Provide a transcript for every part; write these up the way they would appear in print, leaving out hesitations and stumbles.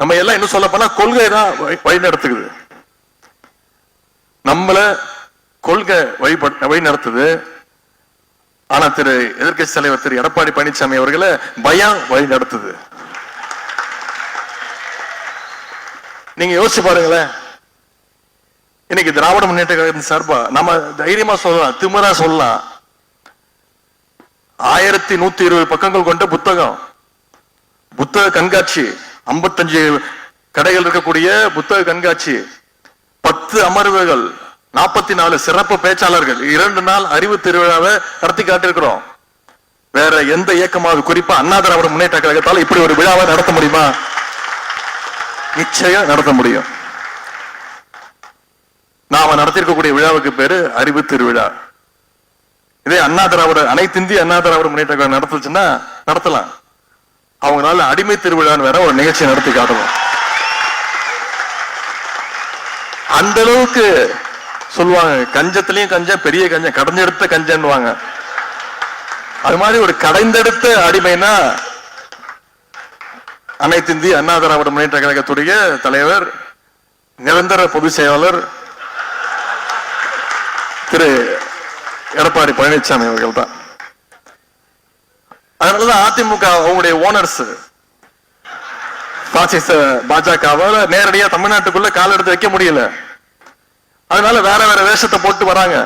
நம்ம எல்லாம் என்ன சொல்ல போனா கொள்கை தான் வழி நடத்துக்குது, நம்மள கொள்கை வழி நடத்துது. ஆனா திரு எதிர்கட்சி தலைவர் திரு எடப்பாடி பழனிசாமி அவர்களை பயம் வழி நடத்துது. நீங்க யோசிச்சு பாருங்களேன், இன்னைக்கு திராவிட முன்னேற்ற கழகத்தின் சார்பா நம்ம தைரியமா சொல்லலாம், திமிரா சொல்லலாம், 1120 பக்கங்கள் கொண்ட புத்தக கண்காட்சி, 55 கடைகள் இருக்கக்கூடிய புத்தக கண்காட்சி, 10 அமர்வுகள், 44 சிறப்பு பேச்சாளர்கள், 2 நாள் அறிவு திருவிழாவை நடத்தி காட்டிருக்கிறோம். வேற எந்த இயக்கமாவது, குறிப்பா அண்ணா திராவிட முன்னேற்ற கழகத்தால் இப்படி ஒரு விழாவை நடத்த முடியுமா? நிச்சயம் நடத்த முடியும். நாம நடத்திருக்கக்கூடிய விழாவுக்கு பேரு அறிவு திருவிழா. இதே அண்ணா திராவிட அனைத்து இந்திய அண்ணா திராவிட முன்னேற்ற கழகம் நடத்துச்சுன்னா நடத்தலாம். அவங்களால அடிமை திருவிழான்னு வேற ஒரு நிகழ்ச்சி நடத்தி காட்டுவோம். அந்த அளவுக்கு சொல்லுவாங்க, கஞ்சத்திலையும் கஞ்சம், பெரிய கஞ்சம், கடைஞ்செடுத்த கஞ்சன்னுவாங்க. அது மாதிரி ஒரு கடைந்தெடுத்த அடிமைனா அனைத்து இந்திய அண்ணா திராவிட முன்னேற்ற கழகத்துடைய தலைவர், நிரந்தர பொதுச் செயலாளர் திரு எடப்பாடி பழனிசாமி அவர்கள் தான். அதனாலதான் அதிமுக அவங்களுடைய ஓனர்ஸ் பாசிச பாஜகவால நேரடியா தமிழ்நாட்டுக்குள்ள கால் எடுத்து வைக்க முடியல. அதனால வேற வேற வேஷத்தை போட்டு வராங்க,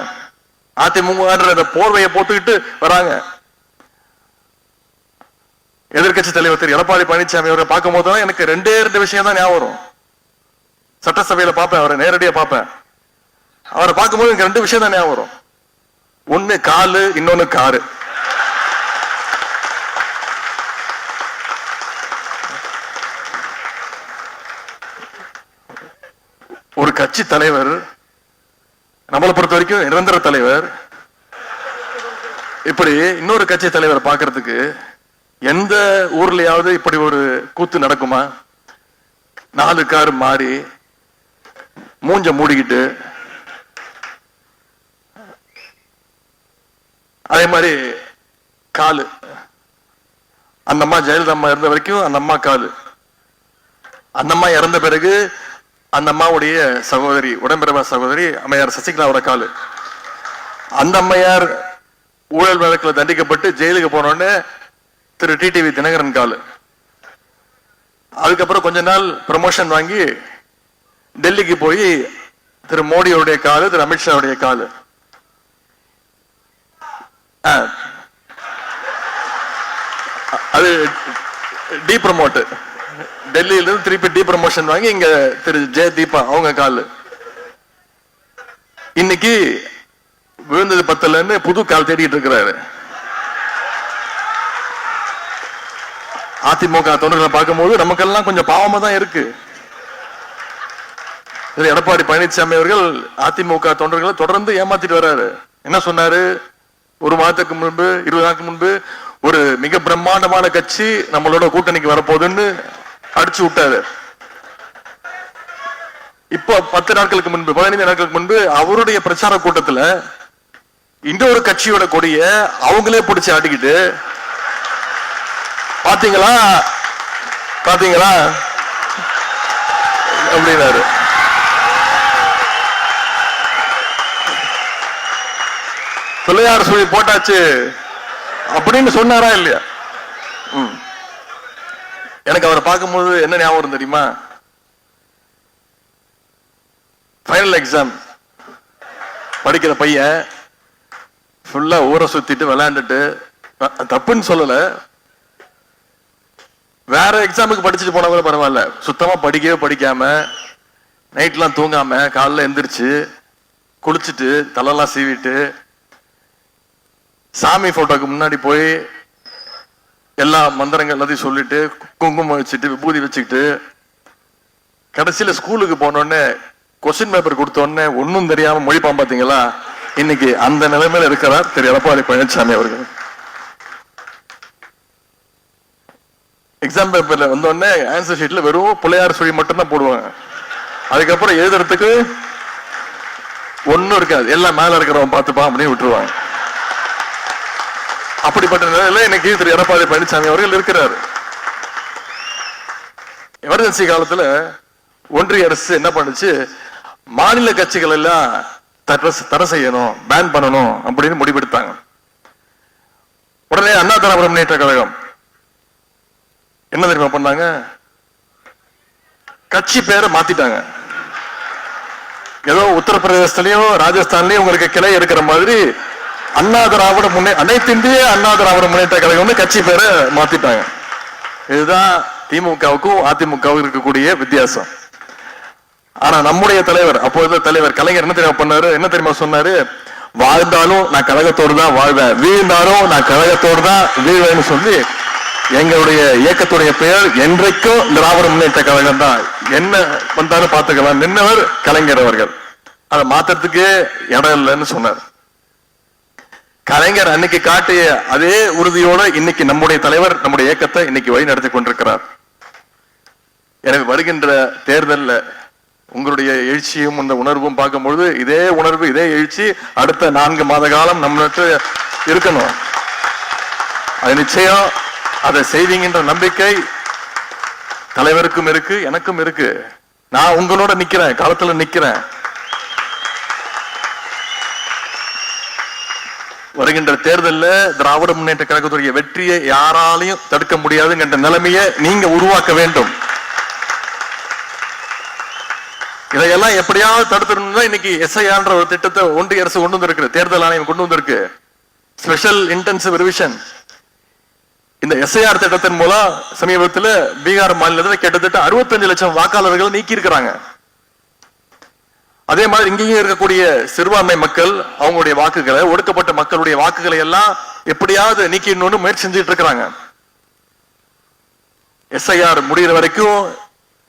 அதிமுக போர்வையை போட்டுக்கிட்டு வராங்க. எதிர்கட்சி தலைவர் திரு எடப்பாடி பழனிசாமி அவரை பார்க்கும் போதுதான் எனக்கு 2 விஷயம் தான் ஞாபகம் வரும். சட்டசபையில பார்ப்பேன், அவரை நேரடியா பார்ப்பேன். அவரை பார்க்கும்போது எனக்கு 2 விஷயம் தான் ஞாபகம் வரும். ஒண்ணு காலு, இன்னொன்னு காரு. ஒரு கட்சி தலைவர், நம்மளை பொறுத்த வரைக்கும் நிரந்தர தலைவர், இப்படி இன்னொரு கட்சி தலைவர் பார்க்கறதுக்கு எந்த ஊர்லயாவது இப்படி ஒரு கூத்து நடக்குமா? 4 கார் மாறி மூஞ்ச மூடிக்கிட்டு, அதே மாதிரி காலு, அந்த அம்மா ஜெயலலிதா அம்மா இருந்த வரைக்கும் அந்த அம்மா காலு, அந்த அம்மா இறந்த பிறகு அந்த அம்மாவுடைய சகோதரி, உடன்பிறவா சகோதரி அம்மையார் சசிகலாவோட காலு, அந்த அம்மையார் ஊழல் வழக்கில் தண்டிக்கப்பட்டு ஜெயிலுக்கு போனோடனே திரு டிடிவி தினகரன் காலு, அதுக்கப்புறம் கொஞ்ச நாள் ப்ரமோஷன் வாங்கி டெல்லிக்கு போய் திரு மோடியோடைய காலு, திரு அமித்ஷாவுடைய காலு. அது டி ப்ரமோட், டெல்லியில இருந்து திருப்பி டி ப்ரமோஷன் வாங்கி இங்க திரு ஜெயதீபா அவங்க காலு. இன்னைக்கு விழுந்தது 10ல புது கால் தேடிட்டு இருக்கிறாரு. அதிமுக தொண்டர்களை பார்க்கும்போது நமக்கெல்லாம் கொஞ்சம் பாவமா தான் இருக்கு. எடப்பாடி பழனிசாமி அவர்கள் அதிமுக தொண்டர்களை தொடர்ந்து ஏமாத்திட்டு வர்றாரு. என்ன சொன்னாரு? 1 மாதத்துக்கு முன்பு, 20 நாளுக்கு முன்பு, ஒரு மிக பிரம்மாண்டமான கட்சி நம்மளோட கூட்டணிக்கு வரப்போகுதுன்னு அடிச்சு விட்டாரு. இப்போ 10 நாட்களுக்கு முன்பு, 15 நாட்களுக்கு முன்பு அவருடைய பிரச்சார கூட்டத்துல இன்னொரு கட்சியோட கொடிய அவங்களே பிடிச்சு ஆட்டிக்கிட்டு, பாத்தீங்களா பாத்தீங்களா அப்படின்னாரு. பிள்ளையார் சொல்லி போட்டாச்சு அப்படின்னு சொன்னாரா இல்லையா? எனக்கு அவரை பார்க்கும்போது என்ன ஞாபகம் தெரியுமா? ஃபைனல் எக்ஸாம் படிக்கிற பையன் ஃபுல்லா ஊரை சுத்திட்டு விளையாண்டுட்டு, தப்புன்னு சொல்லல, வேற எக்ஸாமுக்கு படிச்சுட்டு போனா கூட பரவாயில்ல, சுத்தமா படிக்கவே படிக்காம நைட்லாம் தூங்காம காலைல எந்திரிச்சு குளிச்சுட்டு தலைலாம் சீவிட்டு சாமி போட்டோக்கு முன்னாடி போய் எல்லா மந்திரங்கள் எல்லாத்தையும் சொல்லிட்டு குங்குமம் வச்சுட்டு விபூதி வச்சுக்கிட்டு கடைசியில ஸ்கூலுக்கு போனோடனே கொஸ்டின் பேப்பர் கொடுத்தோடனே ஒன்னும் தெரியாம மொழிப்பான். பாத்தீங்களா? இன்னைக்கு அந்த நிலைமையில இருக்கிறார் திரு எடப்பாடி பழனிசாமி அவர்கள். எக்ஸாம் பேப்பர்ல வந்தோடனே ஆன்சர் ஷீட்ல வெறும் பிள்ளையார் சொல்லி மட்டும் தான் போடுவாங்க. அதுக்கப்புறம் எழுதுறதுக்கு ஒன்னும் இருக்காது, எல்லாம் மேல இருக்கிறவன் பார்த்துப்பான் அப்படின்னு விட்டுருவாங்க. அப்படிப்பட்ட நிலையில இன்னைக்கு திரு எடப்பாடி பழனிசாமி அவர்கள் இருக்கிறார். எமர்ஜென்சி காலத்துல ஒன்றிய அரசு என்ன பண்ணுச்சு, மாநில கட்சிகள் எல்லாம் தடை செய்யணும், பேன் பண்ணணும் அப்படின்னு முடிவெடுத்தாங்க. உடனே அண்ணா திராவிட முன்னேற்ற கழகம் என்ன தெரியுமா பண்ணாங்க, கட்சி பேரை மாத்திட்டாங்க. ஏதோ உத்தரப்பிரதேசத்திலயும் ராஜஸ்தான்லயும் உங்களுக்கு கிளை இருக்கிற மாதிரி அண்ணா திராவிட அனைத்து இந்திய அண்ணா திராவிட முன்னேற்ற கழகம் கட்சி பேரை மாத்திட்டாங்க. இதுதான் திமுகவுக்கும் அதிமுகவுக்கும் இருக்கக்கூடிய வித்தியாசம். ஆனா நம்முடைய தலைவர், அப்போது தலைவர் கலைஞர் என்ன தெரியுமா பண்ணாரு, என்ன தெரியுமா சொன்னாரு, வாழ்ந்தாலும் நான் கழகத்தோடு தான் வாழ்வேன், வீழ்ந்தாலும் நான் கழகத்தோடு தான் வீழ்வேன்னு சொல்லி எங்களுடைய இயக்கத்துடைய பெயர் என்றைக்கும் திராவிட முன்னேற்ற கழகம் தான், என்ன வந்தாலும் பார்த்துக்கலாம் நின்னவர் கலைஞர் அவர்கள். அதை மாத்துறதுக்கு இடம் இல்லைன்னு சொன்னார். கலைஞர் அன்னைக்கு காட்டிய அதே உறுதியோட இன்னைக்கு நம்முடைய தலைவர் நம்முடைய இயக்கத்தை இன்னைக்கு வழி நடத்தி கொண்டிருக்கிறார். எனக்கு வருகின்ற தேர்தலில் உங்களுடைய எழுச்சியும் இந்த உணர்வும் பார்க்கும்பொழுது இதே உணர்வு இதே எழுச்சி அடுத்த 4 மாத காலம் நம்மளுக்கு இருக்கணும். அது நிச்சயம் அதை செய்வீங்கன்ற நம்பிக்கை தலைவருக்கும் இருக்கு, எனக்கும் இருக்கு. நான் உங்களோட நிக்கிறேன், காலத்துல நிக்கிறேன். வருகின்ற தேர்தலில் திராவிட முன்னேற்ற கழகத்துடைய வெற்றியை யாராலையும் தடுக்க முடியாதுங்கிற நிலைமையை நீங்க உருவாக்க வேண்டும். இதையெல்லாம் எப்படியாவது தடுத்துடணும். இன்னைக்கு எஸ்ஐஆர்ன்ற ஒரு திட்டத்தை ஒன்றிய அரசு கொண்டு வந்திருக்கு, தேர்தல் ஆணையம் கொண்டு வந்திருக்கு, ஸ்பெஷல் இன்டென்சிவ் ரிவிஷன். இந்த எஸ்ஐஆர் திட்டத்தின் மூலம் சமீபத்தில் பீகார் மாநிலத்தில் கிட்டத்தட்ட 65 லட்சம் வாக்காளர்கள் நீக்கி இருக்கிறாங்க. அதே மாதிரி இங்கேயும் இருக்கக்கூடிய சிறுபான்மை மக்கள் அவங்களுடைய வாக்குகளை, ஒடுக்கப்பட்ட மக்களுடைய வாக்குகளை எல்லாம் எப்படியாவது நீக்கணும்னு முயற்சி செஞ்சுட்டு இருக்கிறாங்க. எஸ்ஐஆர் முடிகிற வரைக்கும்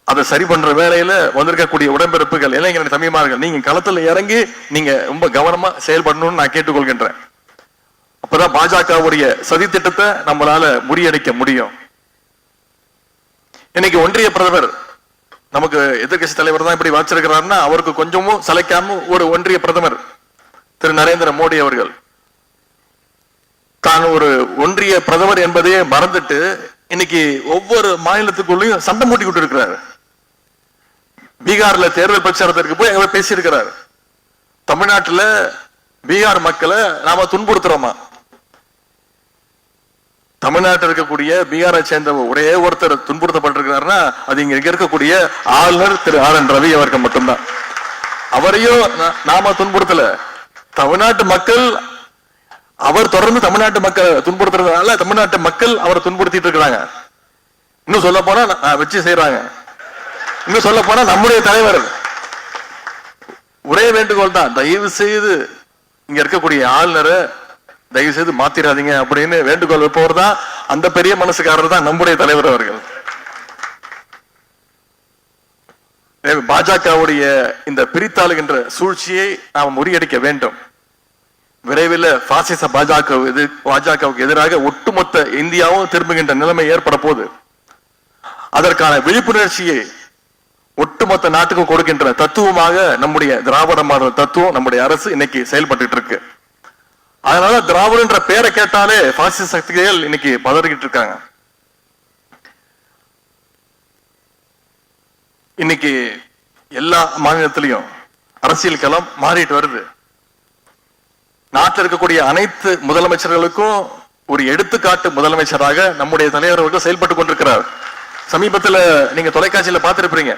அதை சரி பண்ற வேலையில வந்திருக்கக்கூடிய உடன்பிறப்புகள், இளைஞர்கள், தம்பிமார்கள், நீங்க களத்துல இறங்கி நீங்க ரொம்ப கவனமா செயல்படணும்னு நான் கேட்டுக்கொள்கின்றேன். அப்பதான் பாஜகவுடைய சதி திட்டத்தை நம்மளால முறியடிக்க முடியும். இன்னைக்கு ஒன்றிய பிரதமர் நமக்கு எதிர்கட்சி தலைவர் தான் இப்படி வச்சிருக்கிறாருன்னா அவருக்கு கொஞ்சமும் சளைக்காம ஒரு ஒன்றிய பிரதமர் திரு நரேந்திர மோடி அவர்கள் தான் ஒரு ஒன்றிய பிரதமர் என்பதையே மறந்துட்டு இன்னைக்கு ஒவ்வொரு மாநிலத்துக்குள்ளேயும் சண்டை மூட்டிக்கிட்டு இருக்கிறாரு. பீகார்ல தேர்தல் பிரச்சாரத்திற்கு போய் அவர் பேசியிருக்கிறார், தமிழ்நாட்டில் பீகார் மக்களை நாம துன்புறுத்துறோமா? தமிழ்நாட்டில் இருக்கக்கூடிய பீகாரை சேர்ந்த ஒரே ஒருத்தர் துன்புறுத்தப்பட்டிருக்கிறாருன்னா அது இங்க இருக்கக்கூடிய ஆளுநர் திரு RN ரவி அவர்கள் மட்டும்தான். அவரையும் நாம துன்புறுத்தல, தமிழ்நாட்டு மக்கள் அவர் தொடர்ந்து தமிழ்நாட்டு மக்கள் துன்புறுத்துறதுனால தமிழ்நாட்டு மக்கள் அவரை துன்புறுத்திட்டு இருக்கிறாங்க. இன்னும் சொல்ல போனா வச்சு செய்யறாங்க. இன்னும் சொல்ல போனா நம்முடைய தலைவர் ஒரே வேண்டுகோள் தான், தயவு செய்து இங்க இருக்கக்கூடிய ஆளுநரை தயவு செய்து மாத்திராதீங்க அப்படின்னு வேண்டுகோள் வைப்பவர் தான் அந்த பெரிய மனசுக்காரர் தான் நம்முடைய தலைவர் அவர்கள். பாஜகவுடைய இந்த பிரித்தாளுகின்ற சூழ்ச்சியை நாம் முறியடிக்க வேண்டும். விரைவில் பாசிச பாஜகவுக்கு எதிராக ஒட்டுமொத்த இந்தியாவும் திரும்புகின்ற நிலைமை ஏற்பட போது அதற்கான விழிப்புணர்ச்சியை ஒட்டுமொத்த நாட்டுக்கும் கொடுக்கின்ற தத்துவமாக நம்முடைய திராவிட மாடல் தத்துவம் நம்முடைய அரசு இன்னைக்கு செயல்பட்டு இருக்கு. அதனால திராவிடன்ற பேரை கேட்டாலே பாசிச சக்திகள் இன்னைக்கு பதறிக்கிட்டு இருக்காங்க. இன்னைக்கு எல்லா மாநிலத்திலையும் அரசியல் களம் மாறிட்டு வருது. நாட்டில் இருக்கக்கூடிய அனைத்து முதலமைச்சர்களுக்கும் ஒரு எடுத்துக்காட்டு முதலமைச்சராக நம்முடைய தலைவர் அவர்கள் செயல்பட்டு கொண்டிருக்கிறார். சமீபத்தில் நீங்க தொலைக்காட்சியில பார்த்திருப்பீங்க,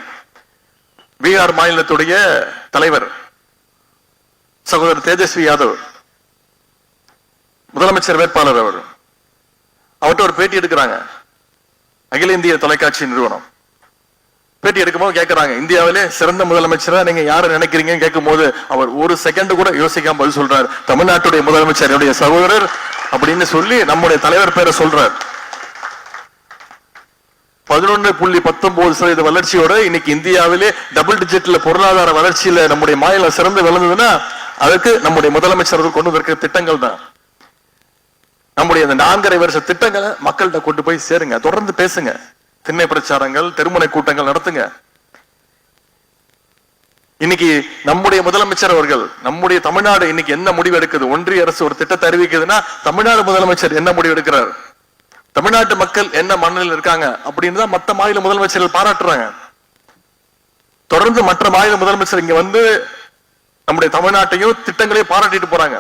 பீகார் மாநிலத்துடைய தலைவர் சகோதரர் தேஜஸ்வி யாதவ் முதலமைச்சர் வேட்பாளர் அவர்கிட்ட ஒரு பேட்டி எடுக்கிறாங்க. அகில இந்திய தொலைக்காட்சி நிறுவனம் பேட்டி எடுக்கும்போது கேட்கிறாங்க, இந்தியாவிலே சிறந்த முதலமைச்சரா நீங்க யாரை நினைக்கிறீங்கன்னு கேட்கும் போது அவர் ஒரு செகண்ட் கூட யோசிக்காம பதில் சொல்றாரு, தமிழ்நாட்டுடைய முதலமைச்சர் என்னுடைய சகோதரர் அப்படின்னு சொல்லி நம்முடைய தலைவர் பேரை சொல்றார். 11.19% வளர்ச்சியோட இன்னைக்கு இந்தியாவிலே டபுள் டிஜிட்ல பொருளாதார வளர்ச்சியில நம்முடைய மாநிலம் சிறந்து விளங்குதுன்னா அதுக்கு நம்முடைய முதலமைச்சர்கள் கொண்டு வந்திருக்கிற திட்டங்கள் தான். நம்முடைய அந்த 4.5 வருஷ திட்டங்களை மக்கள்கிட்ட கொண்டு போய் சேருங்க, தொடர்ந்து பேசுங்க, திண்ணை பிரச்சாரங்கள், தெருமுனை கூட்டங்கள் நடத்துங்க. இன்னைக்கு நம்முடைய முதலமைச்சர் அவர்கள் நம்முடைய தமிழ்நாடு இன்னைக்கு என்ன முடிவு எடுக்குது, ஒன்றிய அரசு ஒரு திட்டத்தை அறிவிக்குதுன்னா தமிழ்நாடு முதலமைச்சர் என்ன முடிவு எடுக்கிறார்? தமிழ்நாட்டு மக்கள் என்ன மனநிலையில் இருக்காங்க அப்படின்னு தான் மற்ற மாநில முதலமைச்சர்கள் பாராட்டுறாங்க. தொடர்ந்து மற்ற மாநில முதலமைச்சர் இங்க வந்து நம்முடைய தமிழ்நாட்டையும் திட்டங்களையும் பாராட்டிட்டு போறாங்க.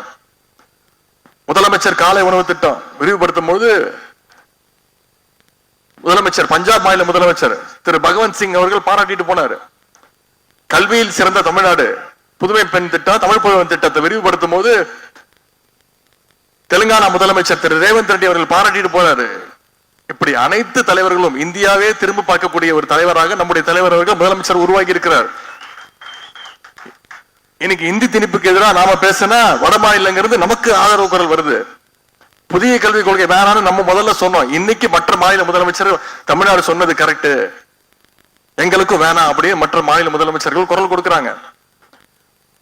முதலமைச்சர் காலை உணவு திட்டம் விரிவுபடுத்தும் போது முதலமைச்சர் பஞ்சாப் மாநில முதலமைச்சர் திரு பகவந்த் சிங் அவர்கள் பாராட்டிட்டு போனாரு. கல்வியில் சிறந்த தமிழ்நாடு புதுமை பெண் திட்டம் தமிழ் புதுமை திட்டத்தை விரிவுபடுத்தும் போது தெலுங்கானா முதலமைச்சர் திரு ரேவந்த் ரெட்டி அவர்கள் பாராட்டிட்டு போனாரு. இப்படி அனைத்து தலைவர்களும் இந்தியாவே திரும்ப பார்க்கக்கூடிய ஒரு தலைவராக நம்முடைய தலைவர் அவர்கள் முதலமைச்சர் உருவாக்கி இருக்கிறார். இன்னைக்கு இந்தி திணிப்புக்கு எதிராக நாம பேசினா வட மாநிலங்கிறது நமக்கு ஆதரவு குரல் வருது. புதிய கல்விக் கொள்கை வேணான்னு நம்ம முதல்ல சொன்னோம். இன்னைக்கு மற்ற மாநில முதலமைச்சர் தமிழ்நாடு சொன்னது கரெக்ட், எங்களுக்கும் வேணாம் அப்படின்னு மற்ற மாநில முதலமைச்சர்கள் குரல் கொடுக்கிறாங்க.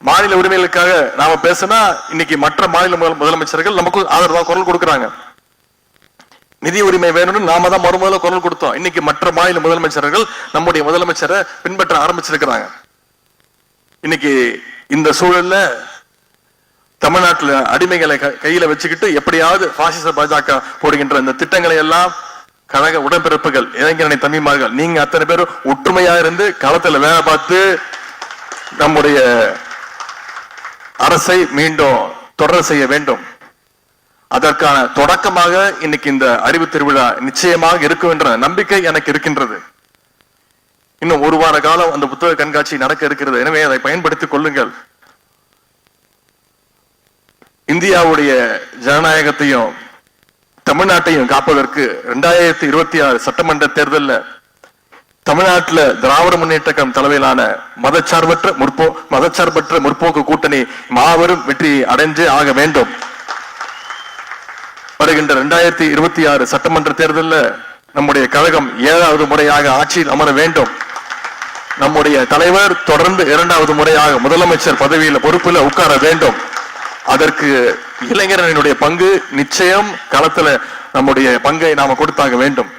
மாநில உரிமைகளுக்காக நாம பேசினா இன்னைக்கு மற்ற மாநில முதலமைச்சர்கள் நமக்கு ஆதரவா குரல் கொடுக்கிறாங்க. நிதி உரிமை வேணும்னு நாம தான் மறுமுதல குரல் கொடுத்தோம். இன்னைக்கு மற்ற மாநில முதலமைச்சர்கள் நம்முடைய முதலமைச்சரை பின்பற்ற ஆரம்பிச்சிருக்கிறாங்க. இன்னைக்கு இந்த சூழல்ல தமிழ்நாட்டில் அடிமைகளை கையில வச்சுக்கிட்டு எப்படியாவது பாசிச பாஜக போடுகின்ற இந்த திட்டங்களை எல்லாம் கழக உடன்பிறப்புகள் இளைஞரணி தம்பிமார்கள் நீங்க அத்தனை பேரும் ஒற்றுமையா இருந்து களத்துல வேலை பார்த்து நம்முடைய அரசை மீண்டும் தொடர் செய்ய வேண்டும். அதற்கான தொடக்கமாக இன்னைக்கு இந்த அறிவு திருவிழா நிச்சயமாக இருக்கும் என்ற நம்பிக்கை எனக்கு இருக்கின்றது. இன்னும் ஒரு வார காலம் அந்த புத்தக கண்காட்சி நடக்க இருக்கிறது. எனவே அதை பயன்படுத்திக் கொள்ளுங்கள். இந்தியாவுடைய ஜனநாயகத்தையும் தமிழ்நாட்டையும் காப்பதற்கு 2026 சட்டமன்ற தேர்தலில் தமிழ்நாட்டில் திராவிட முன்னேற்ற கழகம் தலைமையிலான மதச்சார்பற்ற முற்போக்கு கூட்டணி மாபெரும் வெற்றி அடைஞ்சே ஆக வேண்டும். வருகின்ற 2026 சட்டமன்ற தேர்தலில் நம்முடைய கழகம் 7வது முறையாக ஆட்சியில் அமர வேண்டும். நம்முடைய தலைவர் தொடர்ந்து 2வது முறையாக முதலமைச்சர் பதவியில் பொறுப்பில் உட்கார வேண்டும். அதற்கு இளைஞரனுடைய பங்கு நிச்சயம் களத்துல நம்முடைய பங்கை நாம கொடுத்தாக வேண்டும்.